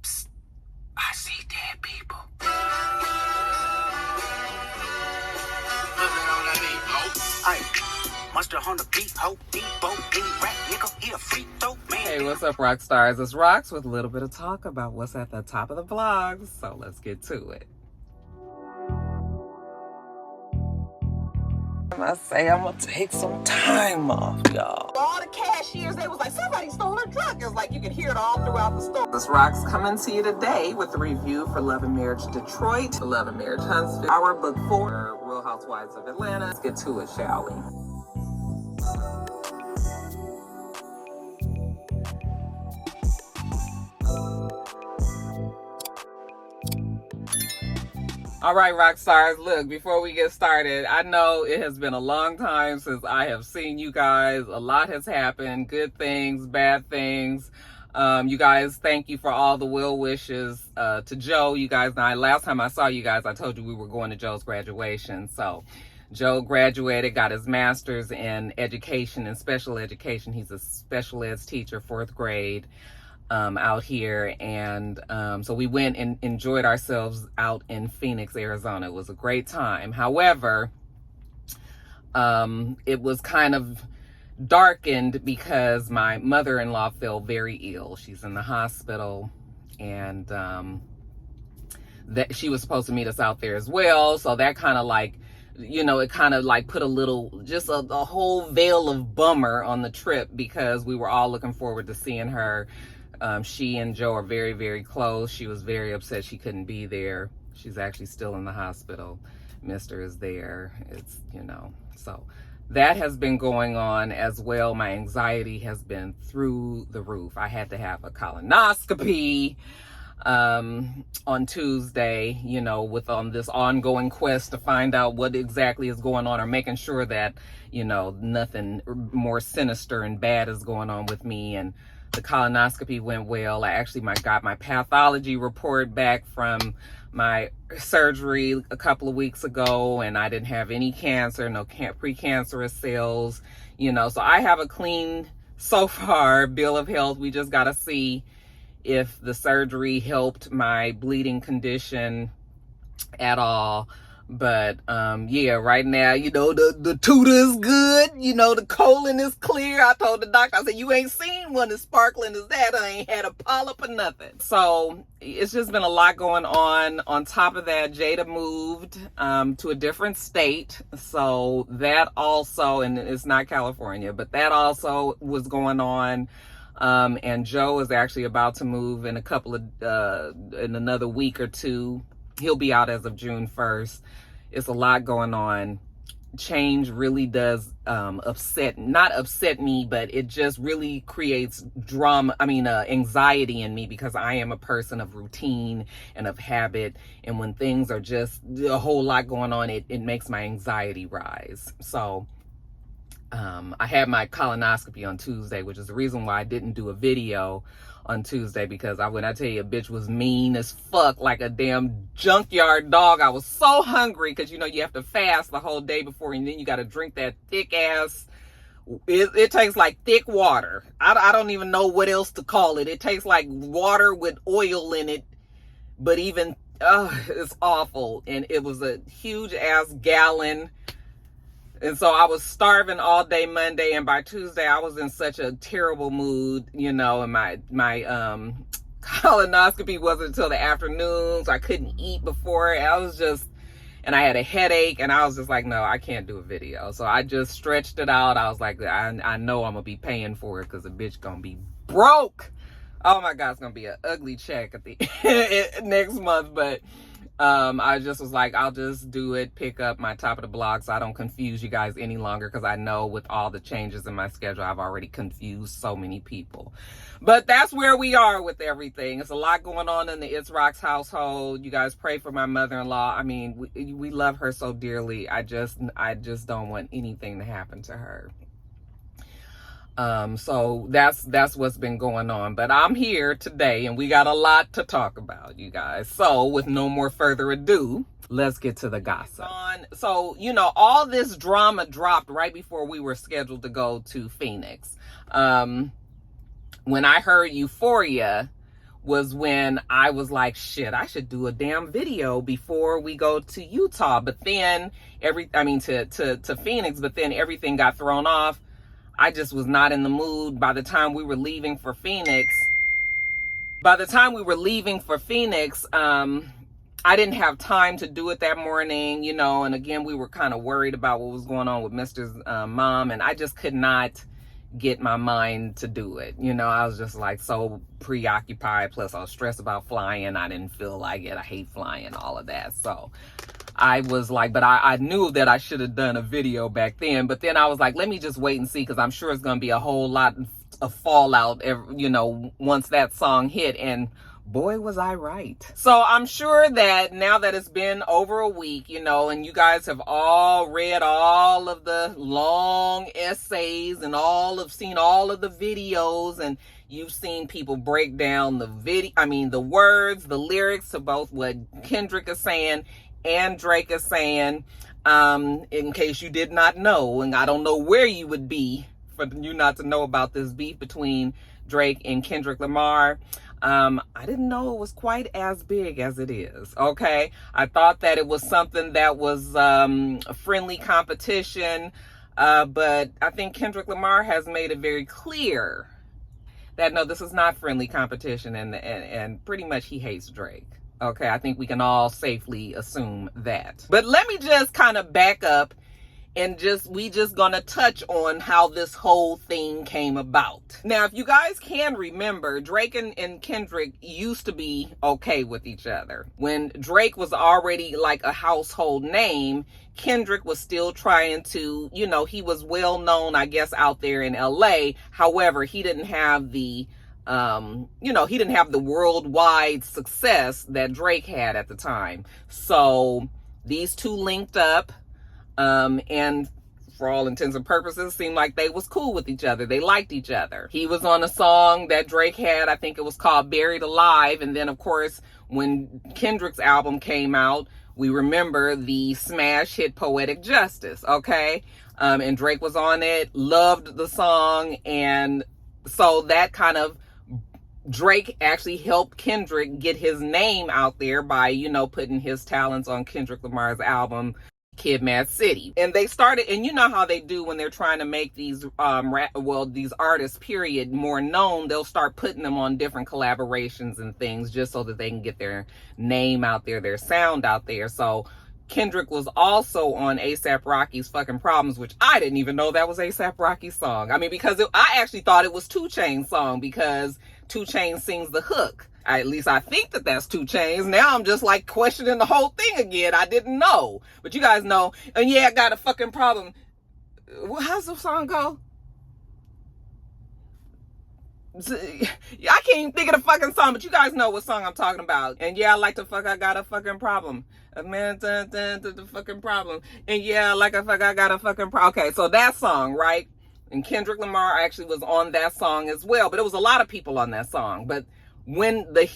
Psst, I see dead people. Mustard on the beat, ho, Debo, any rap nigga, he a free throw, man. Hey, what's up, Roxstars? It's Rox with a little bit of talk about what's at the top of the vlogs. So let's get to it. I say I'm gonna take some time off, y'all. All the cashiers, they was like, somebody stole her truck. It was like you could hear it all throughout the store. This Rox coming to you today with a review for Love and Marriage Detroit, Love and Marriage Huntsville, our book 4, Real Housewives of Atlanta. Let's get to it, shall we? All right, Roxstars, look, before we get started, I know it has been a long time since I have seen you guys. A lot has happened, good things, bad things. You guys, thank you for all the well wishes to Joe. You guys, last time I saw you guys, I told you we were going to Joe's graduation. So Joe graduated, got his master's in education and special education. He's a special ed teacher, 4th grade. Out here, and so we went and enjoyed ourselves out in Phoenix, Arizona. It was a great time. However, it was kind of darkened because my mother-in-law fell very ill. She's in the hospital, and that she was supposed to meet us out there as well. So that kind of like, you know, it kind of like put a little, just a whole veil of bummer on the trip, because we were all looking forward to seeing her. She and Joe are very, very close. She was very upset she couldn't be there. She's actually still in the hospital. Mister is there. It's, you know, so that has been going on as well. My anxiety has been through the roof. I had to have a colonoscopy on Tuesday, you know, with this ongoing quest to find out what exactly is going on, or making sure that, you know, nothing more sinister and bad is going on with me. And the colonoscopy went well. I actually got my pathology report back from my surgery a couple of weeks ago, and I didn't have any cancer, no precancerous cells, you know, so I have a clean, so far, bill of health. We just got to see if the surgery helped my bleeding condition at all. But yeah, right now, you know, the tutor is good, you know, the colon is clear. I told the doctor, I said, you ain't seen one as sparkling as that. I ain't had a polyp or nothing. So it's just been a lot going on. On top of that, Jada moved to a different state. So that also, and it's not California, but that also was going on. And Joe is actually about to move in in another week or two. He'll be out as of June 1st. It's a lot going on. Change really does not upset me, but it just really creates anxiety in me, because I am a person of routine and of habit. And when things are just a whole lot going on, it makes my anxiety rise. So I had my colonoscopy on Tuesday, which is the reason why I didn't do a video on Tuesday, because when I tell you, a bitch was mean as fuck, like a damn junkyard dog. I was so hungry, because, you know, you have to fast the whole day before, and then you got to drink that thick ass, it tastes like thick water. I don't even know what else to call it. It tastes like water with oil in it, but even, it's awful. And it was a huge ass gallon. And so I was starving all day Monday, and by Tuesday I was in such a terrible mood, you know, and my colonoscopy wasn't until the afternoon, so I couldn't eat before. And I had a headache, and I was just like, no, I can't do a video. So I just stretched it out. I was like, I know I'm gonna be paying for it, because the bitch gonna be broke. Oh my God, it's gonna be an ugly check at the next month, but I just was like, I'll just do it, pick up my top of the blog, so I don't confuse you guys any longer, because I know with all the changes in my schedule, I've already confused so many people. But that's where we are with everything. It's a lot going on in the itsrox household. You guys pray for my mother-in-law. I mean, we love her so dearly. I just don't want anything to happen to her. So that's what's been going on. But I'm here today, and we got a lot to talk about, you guys. So with no more further ado, let's get to the gossip. So, you know, all this drama dropped right before we were scheduled to go to Phoenix. When I heard Euphoria was when I was like, shit, I should do a damn video before we go to Utah. But then to Phoenix, but then everything got thrown off. I just was not in the mood. By the time we were leaving for Phoenix, I didn't have time to do it that morning, you know, and again, we were kind of worried about what was going on with Mr.'s mom, and I just could not get my mind to do it. You know, I was just like so preoccupied, plus I was stressed about flying. I didn't feel like it. I hate flying, all of that. So I was like, but I knew that I should have done a video back then, but then I was like, let me just wait and see, because I'm sure it's going to be a whole lot of fallout, you know, once that song hit, and boy, was I right. So I'm sure that now that it's been over a week, you know, and you guys have all read all of the long essays and seen all of the videos, and you've seen people break down the words, the lyrics to both what Kendrick is saying and Drake is saying, in case you did not know, and I don't know where you would be for you not to know about this beef between Drake and Kendrick Lamar. I didn't know it was quite as big as it is, okay? I thought that it was something that was a friendly competition, but I think Kendrick Lamar has made it very clear that no, this is not friendly competition, and pretty much he hates Drake. Okay, I think we can all safely assume that. But let me just kind of back up and we just gonna touch on how this whole thing came about. Now, if you guys can remember, Drake and Kendrick used to be okay with each other. When Drake was already like a household name, Kendrick was still trying to, you know, he was well known, I guess, out there in LA. However, he didn't have the he didn't have the worldwide success that Drake had at the time. So these two linked up, and for all intents and purposes, seemed like they was cool with each other. They liked each other. He was on a song that Drake had, I think it was called Buried Alive. And then, of course, when Kendrick's album came out, we remember the smash hit Poetic Justice, okay? And Drake was on it, loved the song, and so that kind of, Drake actually helped Kendrick get his name out there by, you know, putting his talents on Kendrick Lamar's album, Kid Mad City. And they started, and you know how they do when they're trying to make these, these artists, period, more known, they'll start putting them on different collaborations and things just so that they can get their name out there, their sound out there. So Kendrick was also on A$AP Rocky's Fucking Problems, which I didn't even know that was A$AP Rocky's song. I mean, because I actually thought it was 2 Chainz's song, because 2 Chainz sings the hook. At least I think that that's 2 Chainz. Now I'm just like questioning the whole thing again. I didn't know. But you guys know. And yeah, I got a fucking problem. How's the song go? I can't even think of the fucking song, but you guys know what song I'm talking about. And yeah, I got a fucking problem. A man the fucking problem. And yeah, I got a fucking problem. Okay, so that song, right? And Kendrick Lamar actually was on that song as well. But it was a lot of people on that song. But when that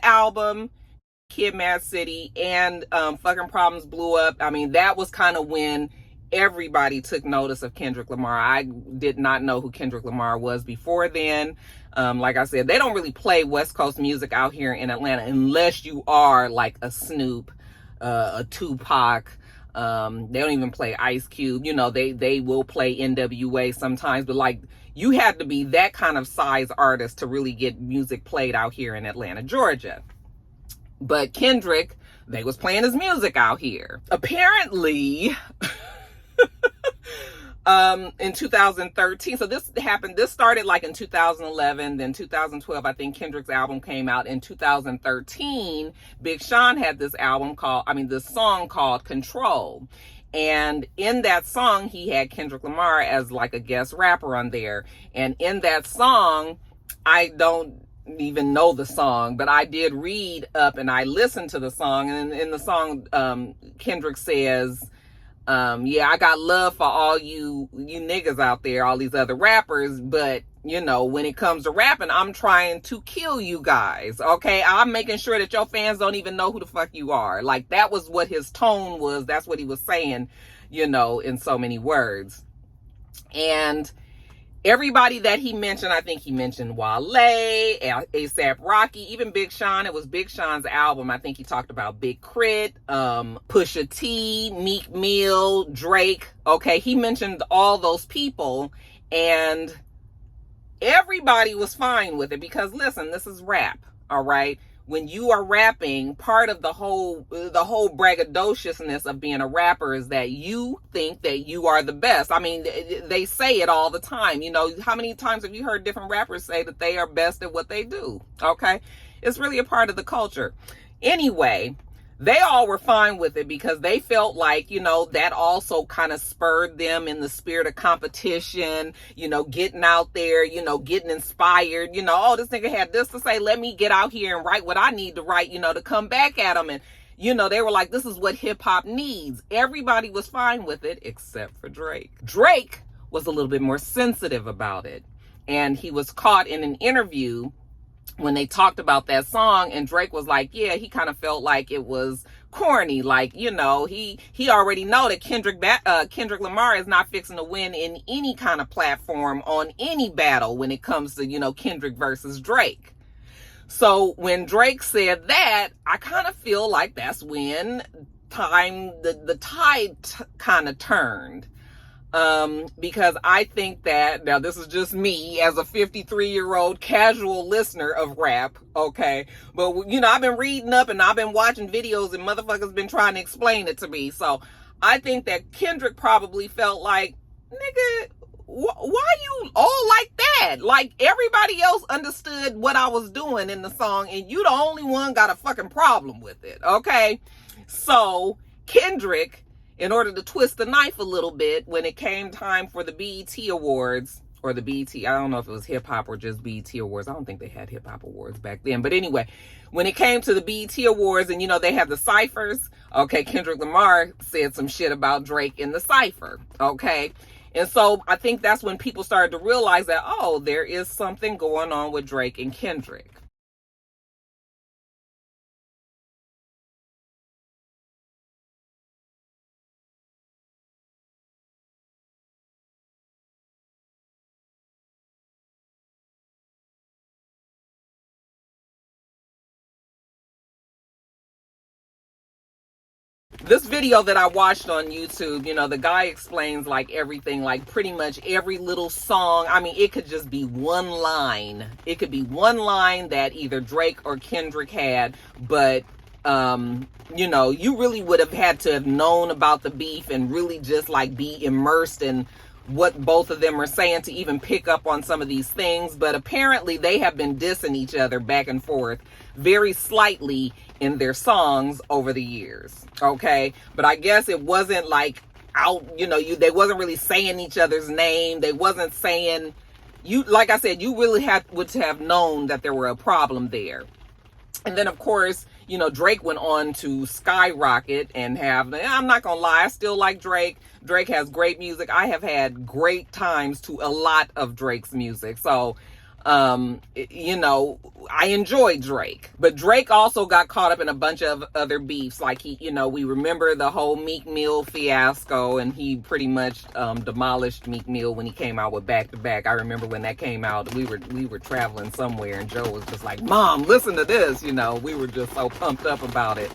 album, Kid Mad City, and Fucking Problems blew up, I mean, that was kind of when everybody took notice of Kendrick Lamar. I did not know who Kendrick Lamar was before then. Like I said, they don't really play West Coast music out here in Atlanta unless you are like a Snoop, a Tupac. They don't even play Ice Cube. You know, they will play NWA sometimes, but like, you had to be that kind of size artist to really get music played out here in Atlanta, Georgia. But Kendrick, they was playing his music out here. Apparently, in 2013, so this started like in 2011, then 2012, I think Kendrick's album came out. In 2013, Big Sean had this song called Control. And in that song, he had Kendrick Lamar as like a guest rapper on there. And in that song, I don't even know the song, but I did read up and I listened to the song. And in the song, Kendrick says, yeah, I got love for all you niggas out there, all these other rappers, but you know, when it comes to rapping, I'm trying to kill you guys, okay? I'm making sure that your fans don't even know who the fuck you are. Like, that was what his tone was. That's what he was saying, you know, in so many words. And everybody that he mentioned, I think he mentioned Wale, A$AP Rocky, even Big Sean. It was Big Sean's album. I think he talked about Big Crit, Pusha T, Meek Mill, Drake. Okay, he mentioned all those people, and everybody was fine with it because, listen, this is rap, all right? When you are rapping, part of the whole braggadociousness of being a rapper is that you think that you are the best. I mean, they say it all the time. You know, how many times have you heard different rappers say that they are best at what they do? Okay? It's really a part of the culture. Anyway, they all were fine with it because they felt like, you know, that also kind of spurred them in the spirit of competition, you know, getting out there, you know, getting inspired, you know, oh, this nigga had this to say, let me get out here and write what I need to write, you know, to come back at him. And, you know, they were like, this is what hip hop needs. Everybody was fine with it except for Drake. Drake was a little bit more sensitive about it. And he was caught in an interview when they talked about that song, and Drake was like, yeah, he kind of felt like it was corny. Like, you know, he already know that Kendrick Lamar is not fixing to win in any kind of platform on any battle when it comes to, you know, Kendrick versus Drake. So when Drake said that, I kind of feel like that's when the tide kind of turned. Because I think that, now this is just me as a 53-year-old casual listener of rap, okay? But, you know, I've been reading up and I've been watching videos and motherfuckers been trying to explain it to me. So I think that Kendrick probably felt like, nigga, why you all like that? Like, everybody else understood what I was doing in the song and you the only one got a fucking problem with it, okay? So Kendrick, in order to twist the knife a little bit, when it came time for the BET Awards, or the BET, I don't know if it was hip hop or just BET Awards. I don't think they had hip hop awards back then. But anyway, when it came to the BET Awards and, you know, they had the ciphers, okay, Kendrick Lamar said some shit about Drake in the cipher, okay? And so I think that's when people started to realize that, oh, there is something going on with Drake and Kendrick. This video that I watched on YouTube, you know, the guy explains like everything, like pretty much every little song. I mean, it could just be one line. It could be one line that either Drake or Kendrick had, but, you know, you really would have had to have known about the beef and really just like be immersed in what both of them are saying to even pick up on some of these things. But apparently they have been dissing each other back and forth very slightly in their songs over the years, okay? But I guess it wasn't like out, you know, they wasn't really saying each other's name. They wasn't saying, you, like I said, you really would have known that there were a problem there. And then, of course, you know, Drake went on to skyrocket and I'm not gonna lie, I still like Drake. Drake has great music. I have had great times to a lot of Drake's music. So, you know, I enjoy Drake. But Drake also got caught up in a bunch of other beefs. Like, you know, we remember the whole Meek Mill fiasco, and he pretty much demolished Meek Mill when he came out with Back to Back. I remember when that came out, we were traveling somewhere, and Joe was just like, Mom, listen to this. You know, we were just so pumped up about it.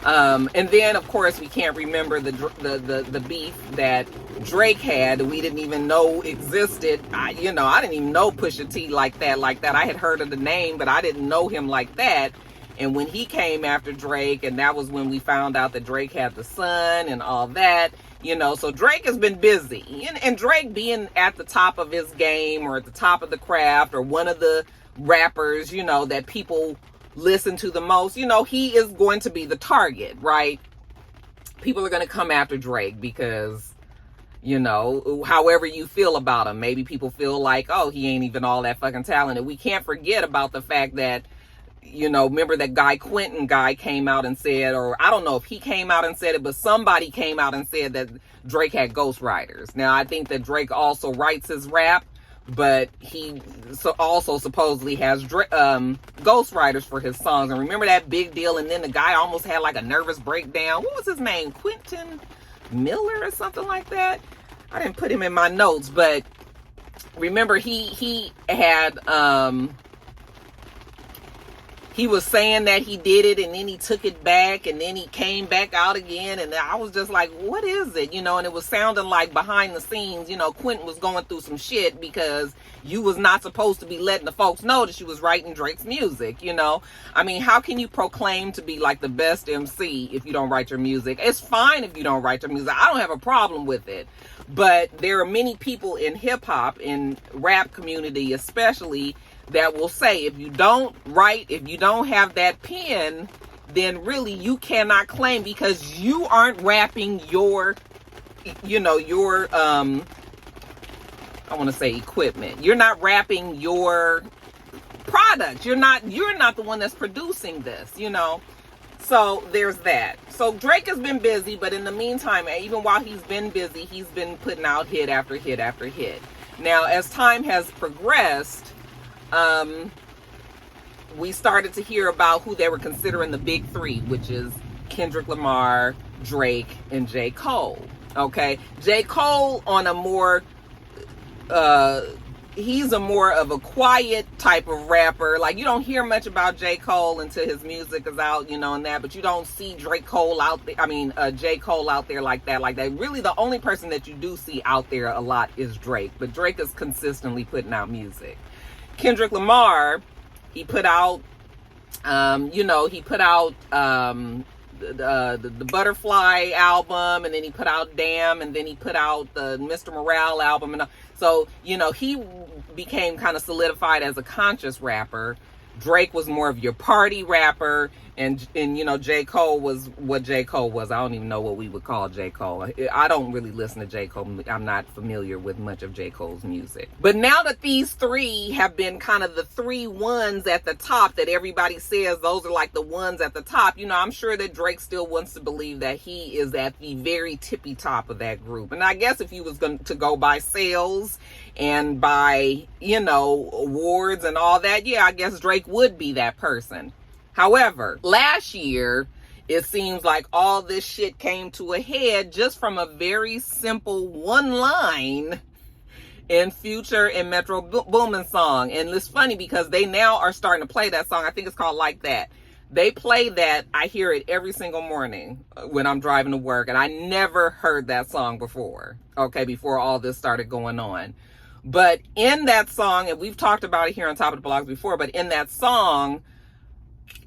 And then, of course, we can't remember the beef that Drake had. We didn't even know existed. I didn't even know Pusha T like that. I had heard of the name, but I didn't know him like that. And when he came after Drake, and that was when we found out that Drake had the son and all that, you know, so Drake has been busy. And Drake being at the top of his game, or at the top of the craft, or one of the rappers, you know, that people listen to the most, you know, he is going to be the target, right? People are going to come after Drake because, you know, however you feel about him, maybe people feel like, oh, he ain't even all that fucking talented. We can't forget about the fact that, you know, remember that guy Quentin guy came out and said, or I don't know if he came out and said it, but somebody came out and said that Drake had ghostwriters. Now, I think that Drake also writes his rap, but he also supposedly has ghostwriters for his songs. And remember that big deal? And then the guy almost had like a nervous breakdown. What was his name? Quentin Miller or something like that? I didn't put him in my notes, but remember he had he was saying that he did it, and then he took it back, and then he came back out again, and I was just like, what is it? You know, and it was sounding like behind the scenes, you know, Quentin was going through some shit because you was not supposed to be letting the folks know that you was writing Drake's music, you know? I mean, how can you proclaim to be like the best MC if you don't write your music? It's fine if you don't write your music. I don't have a problem with it. But there are many people in hip hop, in rap community especially, that will say if you don't write, if you don't have that pen, then really you cannot claim, because you aren't rapping your, you know, your, I want to say equipment. You're not rapping your product. You're not the one that's producing this, you know? So there's that. So Drake has been busy, but in the meantime, even while he's been busy, he's been putting out hit after hit after hit. Now, as time has progressed, we started to hear about who they were considering the big three, which is Kendrick Lamar, Drake, and J. Cole. Okay, J. Cole on a more, he's a more of a quiet type of rapper. Like, you don't hear much about J. Cole until his music is out, you know, and that, but you don't see J. Cole out there like that. Really, the only person that you do see out there a lot is Drake, but Drake is consistently putting out music. Kendrick Lamar, he put out, the Butterfly album, and then he put out Damn, and then he put out the Mr. Morale album. And so, you know, he became kind of solidified as a conscious rapper. Drake was more of your party rapper, and you know, J. Cole was what J. Cole was. I don't even know what we would call J. Cole. I don't really listen to J. Cole. I'm not familiar with much of J. Cole's music. But now that these three have been kind of the three ones at the top that everybody says those are like the ones at the top, you know, I'm sure that Drake still wants to believe that he is at the very tippy top of that group. And I guess if he was going to go by sales and by, you know, awards and all that, yeah, I guess Drake would be that person. However, last year, it seems like all this shit came to a head just from a very simple one line in Future and Metro Boomin's song. And it's funny because they now are starting to play that song. I think it's called Like That. They play that. I hear it every single morning when I'm driving to work. And I never heard that song before. Okay, before all this started going on. But in that song, and we've talked about it here on Top of the Blogs before, but in that song,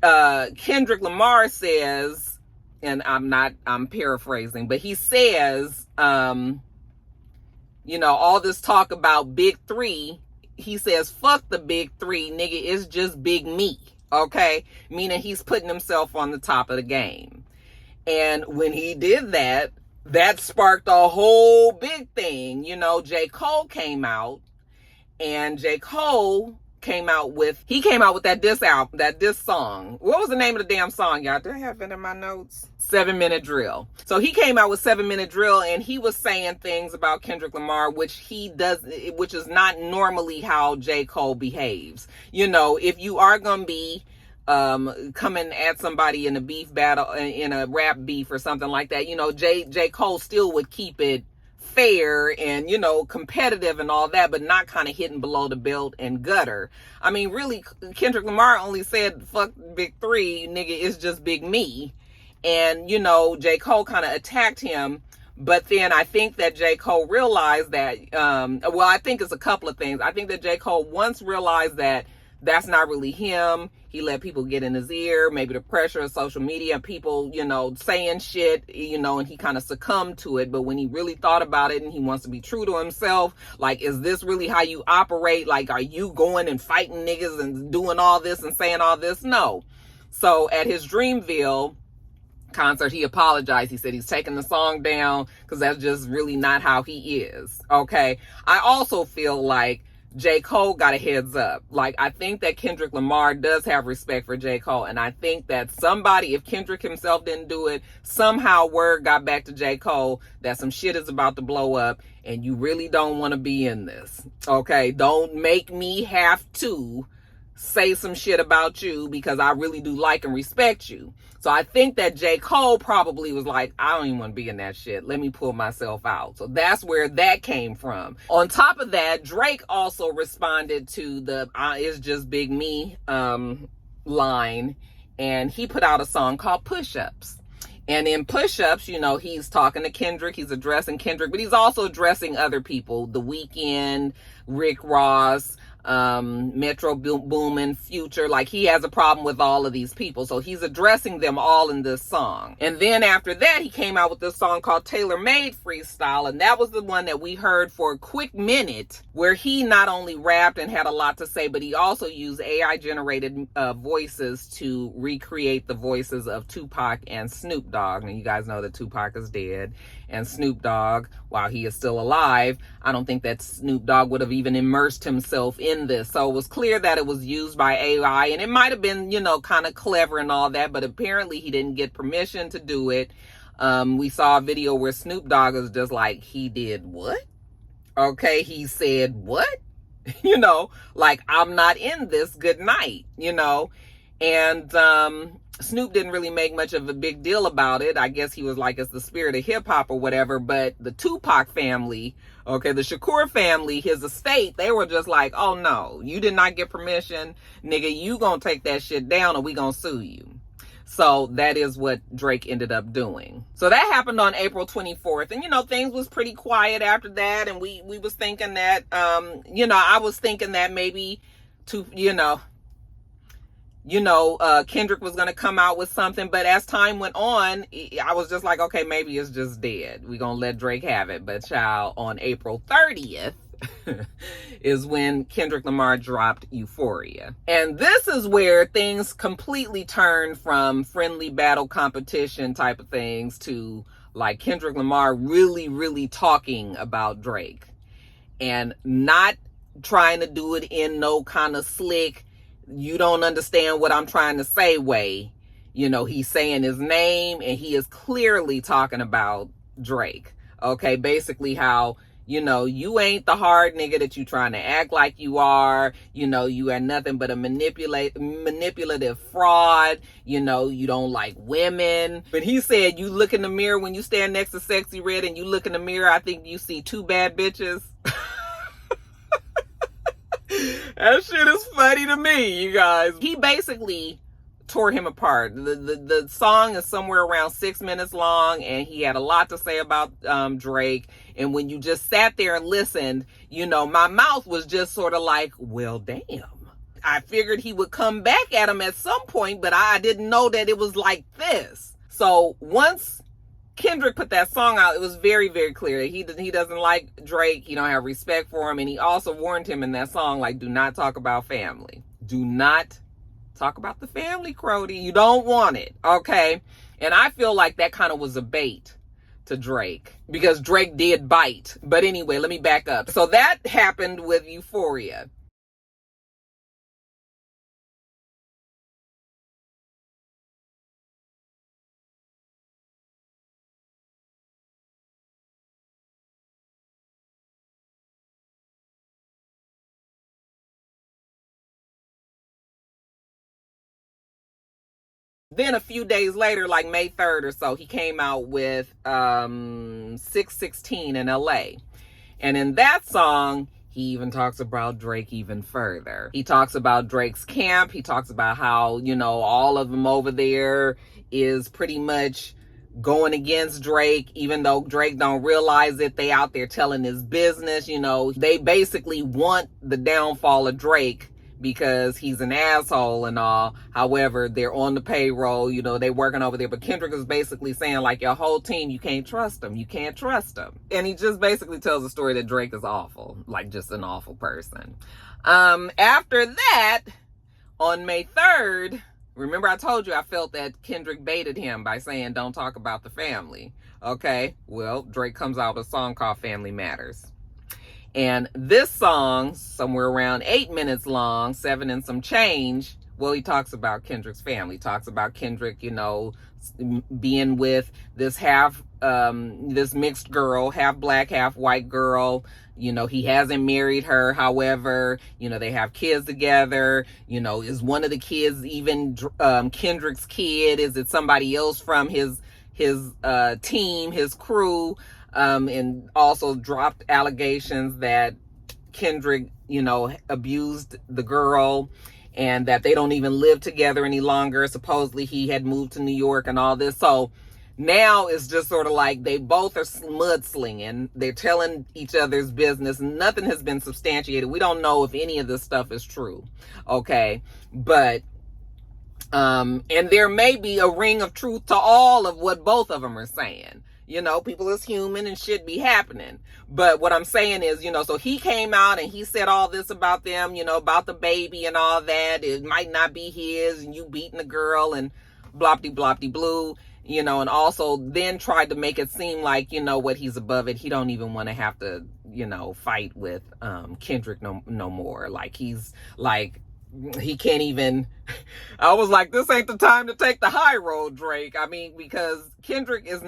Kendrick Lamar says, and I'm paraphrasing, but he says, you know, all this talk about big three, he says, fuck the big three, nigga, it's just big me, okay? Meaning he's putting himself on the top of the game. And when he did that, that sparked a whole big thing. You know, J. Cole came out, and J. Cole came out with that diss album, that diss song. What was the name of the damn song, y'all? Do I have it in my notes? 7 Minute Drill. So he came out with 7 Minute Drill, and he was saying things about Kendrick Lamar, which is not normally how J. Cole behaves. You know, if you are gonna be coming at somebody in a beef battle, in a rap beef or something like that, you know, J. Cole still would keep it fair and, you know, competitive and all that, but not kind of hitting below the belt and gutter. I mean, really, Kendrick Lamar only said, fuck big three, nigga, it's just big me. And, you know, J. Cole kind of attacked him. But then I think that J. Cole realized that, well, I think it's a couple of things. I think that J. Cole once realized that that's not really him. He let people get in his ear, maybe the pressure of social media, people, you know, saying shit, you know, and he kind of succumbed to it. But when he really thought about it and he wants to be true to himself, like, is this really how you operate? Like, are you going and fighting niggas and doing all this and saying all this? No. So at his Dreamville concert, he apologized. He said he's taking the song down because that's just really not how he is. Okay. I also feel like J. Cole got a heads up. Like, I think that Kendrick Lamar does have respect for J. Cole. And I think that somebody, if Kendrick himself didn't do it, somehow word got back to J. Cole that some shit is about to blow up and you really don't want to be in this. Okay? Don't make me have to say some shit about you because I really do like and respect you. So I think that J. Cole probably was like, I don't even want to be in that shit. Let me pull myself out. So that's where that came from. On top of that, Drake also responded to the It's Just Big Me line, and he put out a song called Push Ups. And in Push Ups, you know, he's talking to Kendrick, he's addressing Kendrick, but he's also addressing other people, The Weeknd, Rick Ross, Metro Boomin, Future. Like, he has a problem with all of these people, so he's addressing them all in this song. And then after that, he came out with this song called Tailor Made Freestyle, and that was the one that we heard for a quick minute, where he not only rapped and had a lot to say, but he also used AI generated voices to recreate the voices of Tupac and Snoop Dogg. And you guys know that Tupac is dead, and Snoop Dogg, while he is still alive, I don't think that Snoop Dogg would have even immersed himself in this. So it was clear that it was used by AI, and it might have been, you know, kind of clever and all that, but apparently he didn't get permission to do it. We saw a video where Snoop Dogg was just like, he did what? Okay, he said what? You know, like, I'm not in this, good night, you know. And Snoop didn't really make much of a big deal about it. I guess he was like, it's the spirit of hip hop or whatever. But the Tupac family, okay, the Shakur family, his estate, they were just like, oh no, you did not get permission. Nigga, you gonna take that shit down or we gonna sue you. So that is what Drake ended up doing. So that happened on April 24th. And, you know, things was pretty quiet after that. And we was thinking that, you know, I was thinking that maybe Kendrick was going to come out with something. But as time went on, I was just like, okay, maybe it's just dead. We're going to let Drake have it. But child, on April 30th is when Kendrick Lamar dropped Euphoria. And this is where things completely turned from friendly battle competition type of things to like Kendrick Lamar really, really talking about Drake and not trying to do it in no kind of slick, you don't understand what I'm trying to say way. You know, he's saying his name and he is clearly talking about Drake. Okay, basically how, you know, you ain't the hard nigga that you trying to act like you are. You know, you are nothing but a manipulative fraud. You know, you don't like women. But he said, you look in the mirror when you stand next to Sexy Red and you look in the mirror, I think you see two bad bitches. That shit is funny to me, you guys. He basically tore him apart. The song is somewhere around 6 minutes long, and he had a lot to say about Drake. And when you just sat there and listened, you know, my mouth was just sort of like, well, damn. I figured he would come back at him at some point, but I didn't know that it was like this. So once Kendrick put that song out, it was very, very clear he doesn't like Drake. He don't have respect for him. And he also warned him in that song, like, do not talk about family. Do not talk about the family, Crody. You don't want it, okay? And I feel like that kind of was a bait to Drake because Drake did bite. But anyway, let me back up. So that happened with Euphoria. Then a few days later, like May 3rd or so, he came out with 616 in LA. And in that song, he even talks about Drake even further. He talks about Drake's camp. He talks about how, you know, all of them over there is pretty much going against Drake, even though Drake don't realize it. They out there telling his business, you know. They basically want the downfall of Drake because he's an asshole and all. However, they're on the payroll, you know, they working over there. But Kendrick is basically saying, like, your whole team, you can't trust them. You can't trust them. And he just basically tells the story that Drake is awful, like just an awful person. After that, on May 3rd, remember I told you I felt that Kendrick baited him by saying, don't talk about the family. Okay, well, Drake comes out with a song called Family Matters. And this song, somewhere around 8 minutes long, 7 and some change, well, he talks about Kendrick's family. He talks about Kendrick, you know, being with this half this mixed girl, half black, half white girl. You know, he hasn't married her. However, you know, they have kids together. You know, is one of the kids even Kendrick's kid? Is it somebody else from his team, his crew? And also dropped allegations that Kendrick, you know, abused the girl and that they don't even live together any longer. Supposedly he had moved to New York and all this. So now it's just sort of like they both are mudslinging. They're telling each other's business. Nothing has been substantiated. We don't know if any of this stuff is true. Okay. But, and there may be a ring of truth to all of what both of them are saying. You know, people is human and shit be happening. But what I'm saying is, you know, so he came out and he said all this about them, you know, about the baby and all that. It might not be his and you beating the girl and blopty blue, you know, and also then tried to make it seem like, you know what, he's above it. He don't even want to have to, you know, fight with Kendrick no more. Like he's like, he can't even. I was like, this ain't the time to take the high road, Drake. I mean, because Kendrick is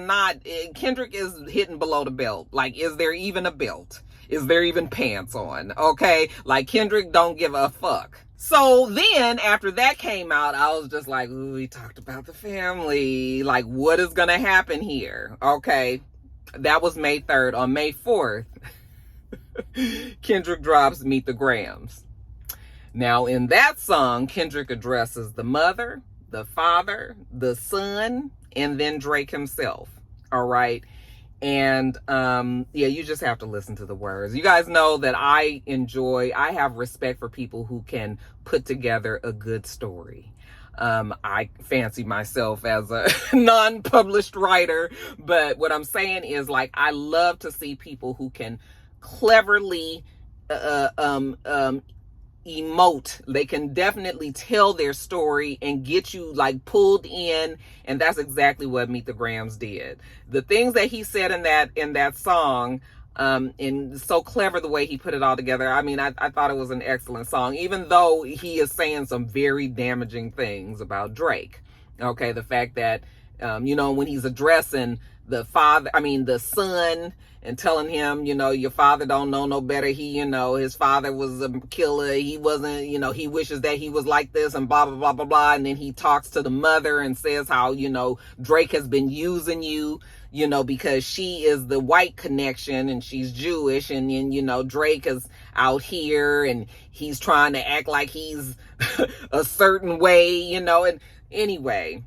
hitting below the belt. Like, is there even a belt? Is there even pants on? Okay, like Kendrick don't give a fuck. So then after that came out, I was just like, ooh, we talked about the family. Like, what is gonna happen here? Okay, that was May 3rd. On May 4th, Kendrick drops Meet the Grams. Now, in that song, Kendrick addresses the mother, the father, the son, and then Drake himself. All right. And, yeah, you just have to listen to the words. You guys know that I have respect for people who can put together a good story. I fancy myself as a non-published writer, but what I'm saying is, like, I love to see people who can cleverly, emote. They can definitely tell their story and get you like pulled in, and that's exactly what Meet the Grams did. The things that he said in that song, and so clever the way he put it all together. I mean, I thought it was an excellent song, even though he is saying some very damaging things about Drake. Okay, the fact that you know, when he's addressing the son, and telling him, you know, your father don't know no better. He, you know, his father was a killer. He wasn't, you know, he wishes that he was like this and blah, blah, blah, blah, blah. And then he talks to the mother and says how, you know, Drake has been using you, you know, because she is the white connection and she's Jewish. And then, you know, Drake is out here and he's trying to act like he's a certain way, you know. And anyway,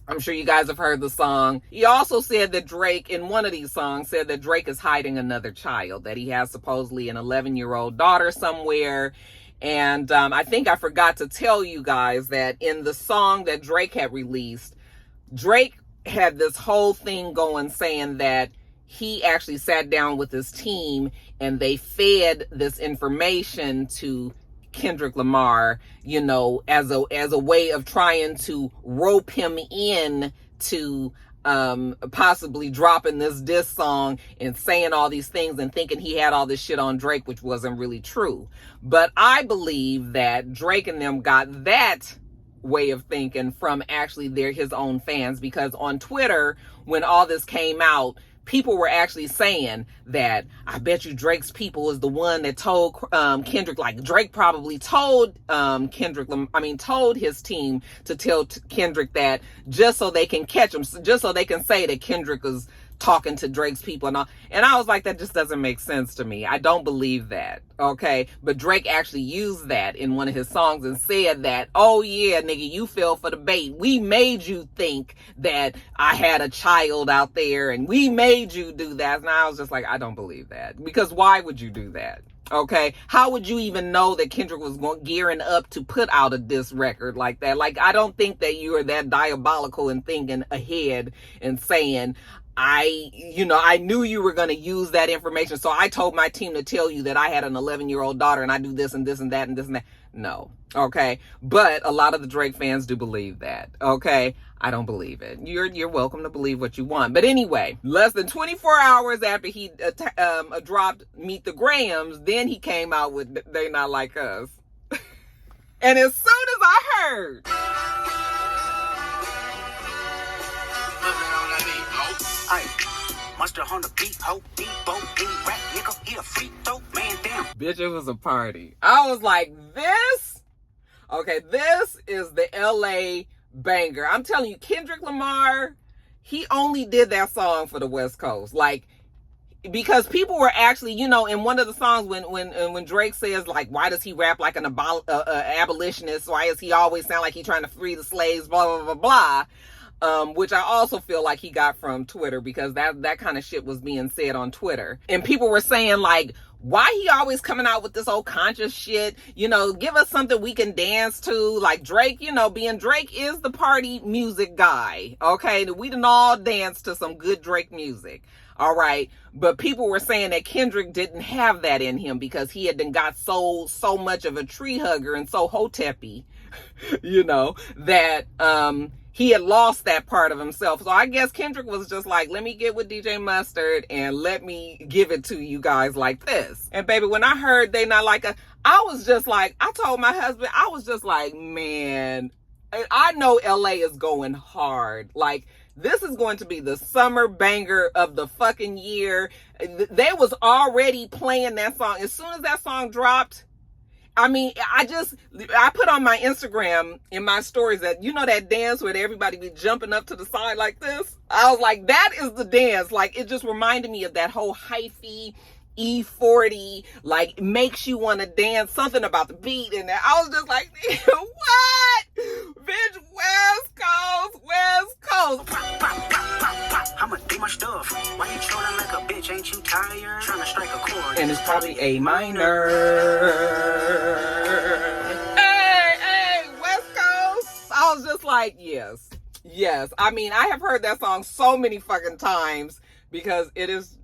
I'm sure you guys have heard the song. He also said that Drake, in one of these songs, said that Drake is hiding another child, that he has supposedly an 11-year-old daughter somewhere. And I think I forgot to tell you guys that in the song that Drake had released, Drake had this whole thing going saying that he actually sat down with his team and they fed this information to Kendrick Lamar, you know, as a way of trying to rope him in to possibly dropping this diss song and saying all these things and thinking he had all this shit on Drake, which wasn't really true. But I believe that Drake and them got that way of thinking from actually his own fans, because on Twitter, when all this came out, people were actually saying that, I bet you Drake's people is the one that told Kendrick, like Drake probably told told his team to tell Kendrick that just so they can catch him, just so they can say that Kendrick was talking to Drake's people and all. And I was like, that just doesn't make sense to me. I don't believe that. Okay. But Drake actually used that in one of his songs and said that, oh yeah, nigga, you fell for the bait. We made you think that I had a child out there and we made you do that. And I was just like, I don't believe that, because why would you do that? Okay, how would you even know that Kendrick was gearing up to put out a diss record like that? Like, I don't think that you are that diabolical and thinking ahead and saying, I knew you were going to use that information, so I told my team to tell you that I had an 11-year-old daughter and I do this and this and that and this and that. No. Okay. But a lot of the Drake fans do believe that. Okay. I don't believe it. You're welcome to believe what you want. But anyway, less than 24 hours after he dropped Meet the Grams, then he came out with They Not Like Us. And as soon as I heard, Hey. Mustard on the beat, ho, Debo, any rap nigga, he a freak though, man damn. Bitch, it was a party. I was like, this is the LA banger. I'm telling you, Kendrick Lamar, he only did that song for the West Coast. Like, because people were actually, you know, in one of the songs when Drake says, like, why does he rap like an abolitionist? Why does he always sound like he's trying to free the slaves, blah, blah, blah, blah. Which I also feel like he got from Twitter, because that kind of shit was being said on Twitter. And people were saying, like, why he always coming out with this old conscious shit? You know, give us something we can dance to. Like Drake, you know, being Drake is the party music guy. Okay, we done all danced to some good Drake music. All right. But people were saying that Kendrick didn't have that in him because he had got so much of a tree hugger and so hotep-y, you know, that he had lost that part of himself. So I guess Kendrick was just like, let me get with DJ Mustard and let me give it to you guys like this. And baby, when I heard They Not Like Us, I was just like, I told my husband, I was just like, man, I know LA is going hard. Like, this is going to be the summer banger of the fucking year. They was already playing that song. As soon as that song dropped, I mean, I put on my Instagram in my stories that, you know, that dance where everybody be jumping up to the side like this? I was like, that is the dance. Like, it just reminded me of that whole hyphy E40, like, makes you want to dance, something about the beat. And I was just like, what? Bitch, West Coast, West Coast. Pop, pop, pop, pop, pop. I'ma do my stuff. Why you trolling like a bitch? Ain't you tired? Trying to strike a chord. And it's probably A minor. Hey, West Coast. I was just like, yes. I mean, I have heard that song so many fucking times because it is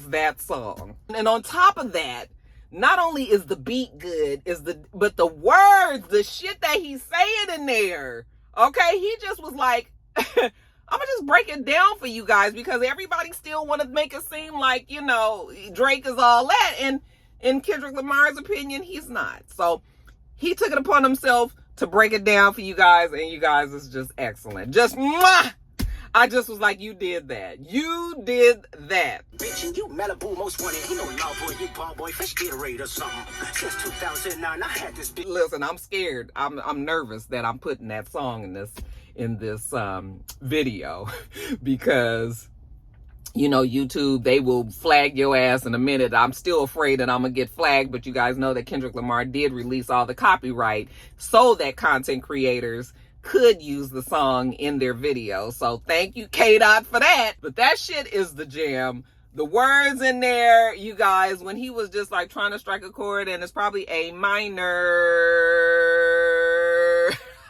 that song. And on top of that, not only is the beat good, but the words, the shit that he's saying in there. Okay, he just was like, I'm gonna just break it down for you guys because everybody still want to make it seem like, you know, Drake is all that. And in Kendrick Lamar's opinion, he's not. So he took it upon himself to break it down for you guys, and you guys is just excellent. Just mwah! I just was like, you did that. You did that. Bitch, and you Malibu most wanted. He no law boy, you ball boy, fish Gatorade or something. Since 2009, I had this bitch. Listen, I'm scared. I'm nervous that I'm putting that song in this video because, you know, YouTube, they will flag your ass in a minute. I'm still afraid that I'm gonna get flagged, but you guys know that Kendrick Lamar did release all the copyright so that content creators could use the song in their video. So thank you, K-Dot, for that. But that shit is the jam. The words in there, you guys, when he was just like trying to strike a chord, and it's probably A minor.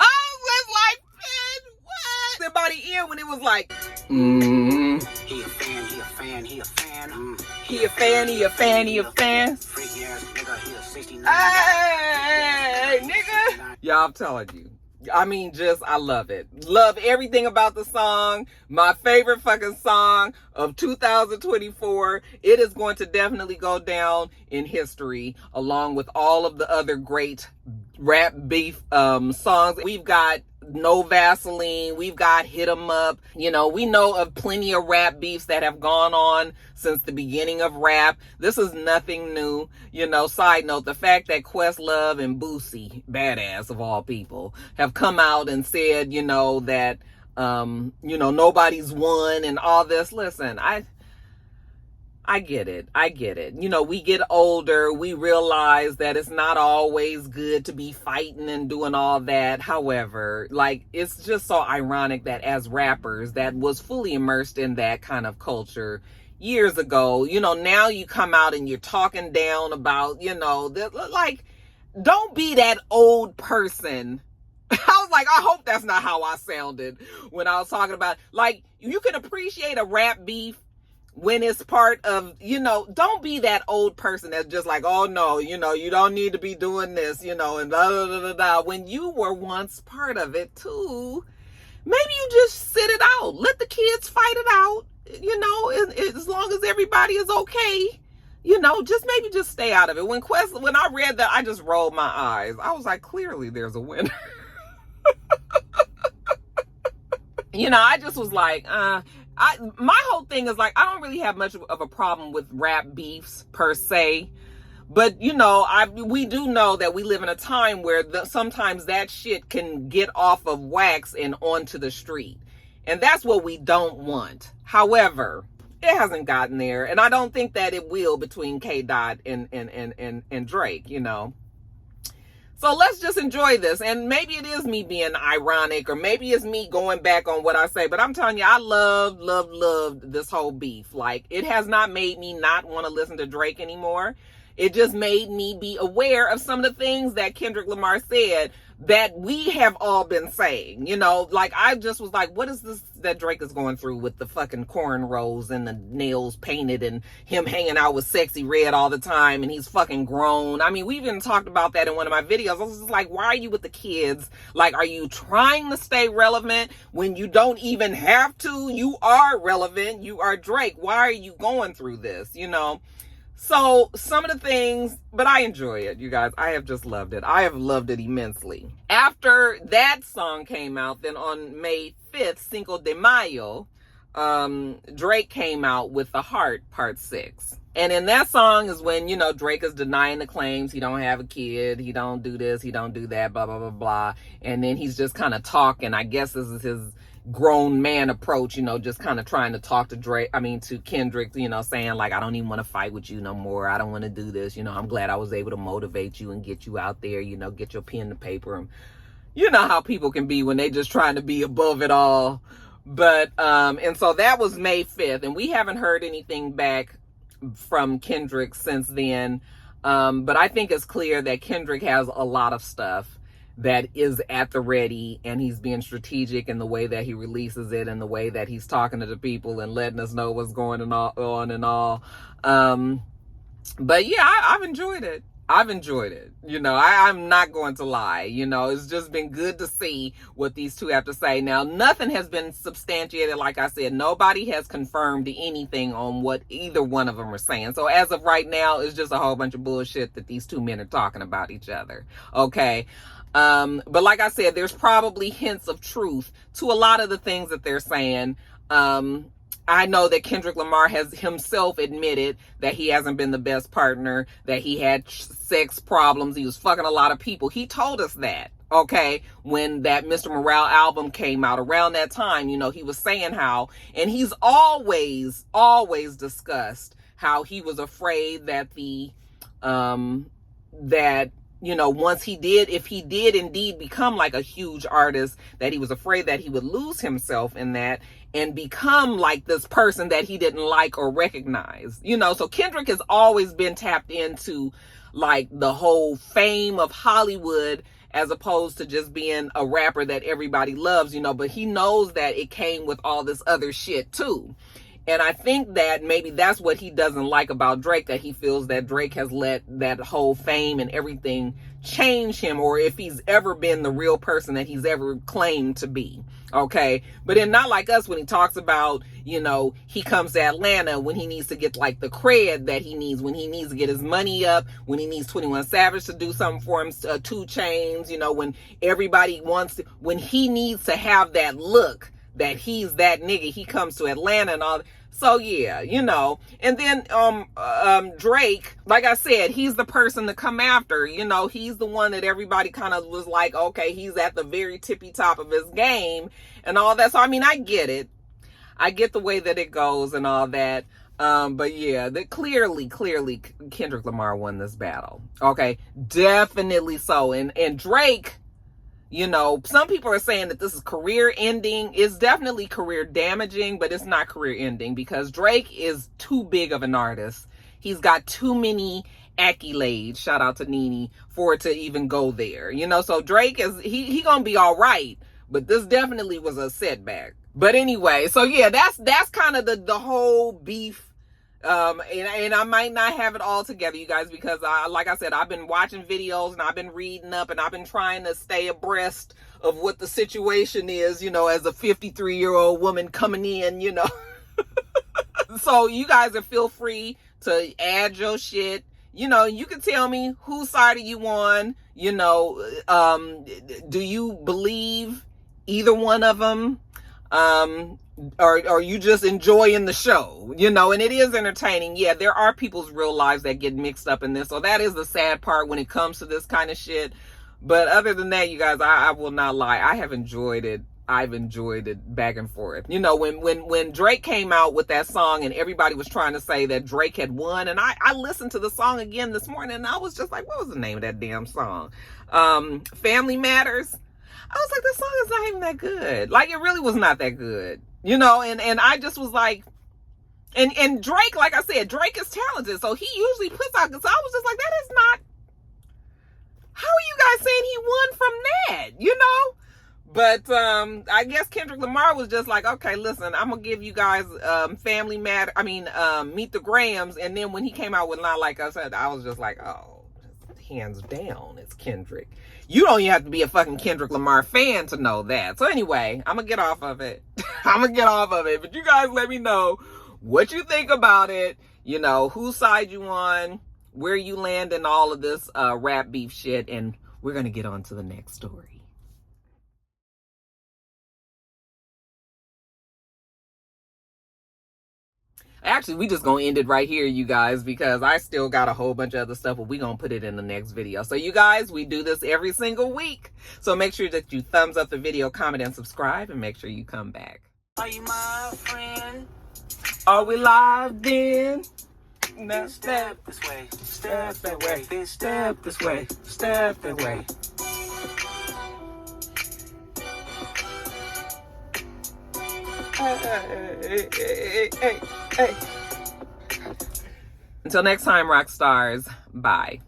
I was like, bitch, what? And by the end, when it was like, He a fan, he a fan, he a fan. He a fan, he a fan, he a fan. Freaky ass nigga, he a 69. Hey, nigga. Y'all, I'm telling you. I mean, just, I love it. Love everything about the song. My favorite fucking song of 2024. It is going to definitely go down in history along with all of the other great rap beef songs. We've got No Vaseline. We've got Hit 'Em Up. You know, we know of plenty of rap beefs that have gone on since the beginning of rap. This is nothing new. You know, side note, the fact that Questlove and Boosie, badass of all people, have come out and said, you know, that, you know, nobody's won and all this. Listen, I get it. I get it. You know, we get older. We realize that it's not always good to be fighting and doing all that. However, like, it's just so ironic that as rappers that was fully immersed in that kind of culture years ago, you know, now you come out and you're talking down about, you know, like, don't be that old person. I was like, I hope that's not how I sounded when I was talking about, like, you can appreciate a rap beef when it's part of, you know, don't be that old person that's just like, oh no, you know, you don't need to be doing this, you know, and blah, blah, blah, blah, blah. When you were once part of it too, maybe you just sit it out. Let the kids fight it out, you know, as long as everybody is okay, you know, just maybe just stay out of it. When I read that, I just rolled my eyes. I was like, clearly there's a winner. You know, I just was like, my whole thing is like, I don't really have much of a problem with rap beefs per se. But, you know, we do know that we live in a time where sometimes that shit can get off of wax and onto the street. And that's what we don't want. However, it hasn't gotten there. And I don't think that it will between K. Dot and Drake, you know. So let's just enjoy this. And maybe it is me being ironic, or maybe it's me going back on what I say. But I'm telling you, I loved this whole beef. Like, it has not made me not want to listen to Drake anymore. It just made me be aware of some of the things that Kendrick Lamar said that we have all been saying. You know, like, I just was like, what is this that Drake is going through with the fucking cornrows and the nails painted and him hanging out with Sexy Red all the time and he's fucking grown? I mean, we even talked about that in one of my videos. I was just like, why are you with the kids? Like, are you trying to stay relevant when you don't even have to? You are relevant. You are Drake. Why are you going through this? You know? So some of the things, but I enjoy it, you guys. I have just loved it. I have loved it immensely. After that song came out, then on May 5th, Cinco de Mayo, Drake came out with The Heart Part 6. And in that song is when, you know, Drake is denying the claims. He don't have a kid. He don't do this. He don't do that, blah, blah, blah, blah. And then he's just kind of talking. I guess this is his grown man approach, you know, just kind of trying to talk to Kendrick, you know, saying like, I don't even want to fight with you no more. I don't want to do this. You know, I'm glad I was able to motivate you and get you out there, you know, get your pen to paper. And you know how people can be when they just trying to be above it all. But, and so that was May 5th, and we haven't heard anything back from Kendrick since then. But I think it's clear that Kendrick has a lot of stuff that is at the ready, and he's being strategic in the way that he releases it and the way that he's talking to the people and letting us know what's going on and all. But yeah, I've enjoyed it. I've enjoyed it. You know, I'm not going to lie. You know, it's just been good to see what these two have to say. Now, nothing has been substantiated. Like I said, nobody has confirmed anything on what either one of them are saying. So as of right now, it's just a whole bunch of bullshit that these two men are talking about each other. Okay. But like I said, there's probably hints of truth to a lot of the things that they're saying. I know that Kendrick Lamar has himself admitted that he hasn't been the best partner, that he had sex problems. He was fucking a lot of people. He told us that, okay, when that Mr. Morale album came out around that time, you know, he was saying how, and he's always discussed how he was afraid that you know, once if he did indeed become like a huge artist, that he was afraid that he would lose himself in that and become like this person that he didn't like or recognize, you know. So Kendrick has always been tapped into like the whole fame of Hollywood as opposed to just being a rapper that everybody loves, you know, but he knows that it came with all this other shit too. And I think that maybe that's what he doesn't like about Drake, that he feels that Drake has let that whole fame and everything change him, or if he's ever been the real person that he's ever claimed to be. Okay. But then not like us when he talks about, you know, he comes to Atlanta when he needs to get like the cred that he needs, when he needs to get his money up, when he needs 21 Savage to do something for him, 2 Chainz, you know, when everybody when he needs to have that look that he's that nigga, he comes to Atlanta and all. So yeah, you know, and then Drake, like I said, he's the person to come after. You know, he's the one that everybody kind of was like, okay, he's at the very tippy top of his game and all that. So I mean, I get it. I get the way that it goes and all that. But yeah, clearly Kendrick Lamar won this battle. Okay, definitely so. And Drake, you know, some people are saying that this is career ending. It's definitely career damaging, but it's not career ending because Drake is too big of an artist. He's got too many accolades, shout out to Nene, for it to even go there. You know, so Drake is, he gonna be all right, but this definitely was a setback. But anyway, so yeah, that's kind of the whole beef. And I might not have it all together, you guys, because like I said, I've been watching videos and I've been reading up and I've been trying to stay abreast of what the situation is, you know, as a 53-year-old woman coming in, you know. So you guys feel free to add your shit. You know, you can tell me whose side are you on, you know, do you believe either one of them? Are you just enjoying the show, you know? And it is entertaining. Yeah, there are people's real lives that get mixed up in this, so that is the sad part when it comes to this kind of shit. But other than that, you guys, I will not lie, I have enjoyed it. I've enjoyed it back and forth. You know, when Drake came out with that song and everybody was trying to say that Drake had won, and I listened to the song again this morning and I was just like, what was the name of that damn song? Family Matters. I was like, this song is not even that good. Like, it really was not that good. You know, and I just was like, and Drake, like I said, Drake is talented, so he usually puts out, so I was just like, that is not, how are you guys saying he won from that, you know? But I guess Kendrick Lamar was just like, okay, listen, I'm gonna give you guys Family Matter, Meet the Grahams, and then when he came out with Not Like Us, I was just like, oh, hands down, it's Kendrick. You don't even have to be a fucking Kendrick Lamar fan to know that. So anyway, I'm gonna get off of it. I'm gonna get off of it. But you guys let me know what you think about it. You know, whose side you on, where you land in all of this rap beef shit. And we're gonna get on to the next story. Actually, we just gonna end it right here, you guys, because I still got a whole bunch of other stuff, but we gonna put it in the next video. So you guys, we do this every single week. So make sure that you thumbs up the video, comment, and subscribe, and make sure you come back. Are you my friend? Are we live then? Now Step this way, step that way, then step this way, step that way. Hey. Until next time, rock stars. Bye.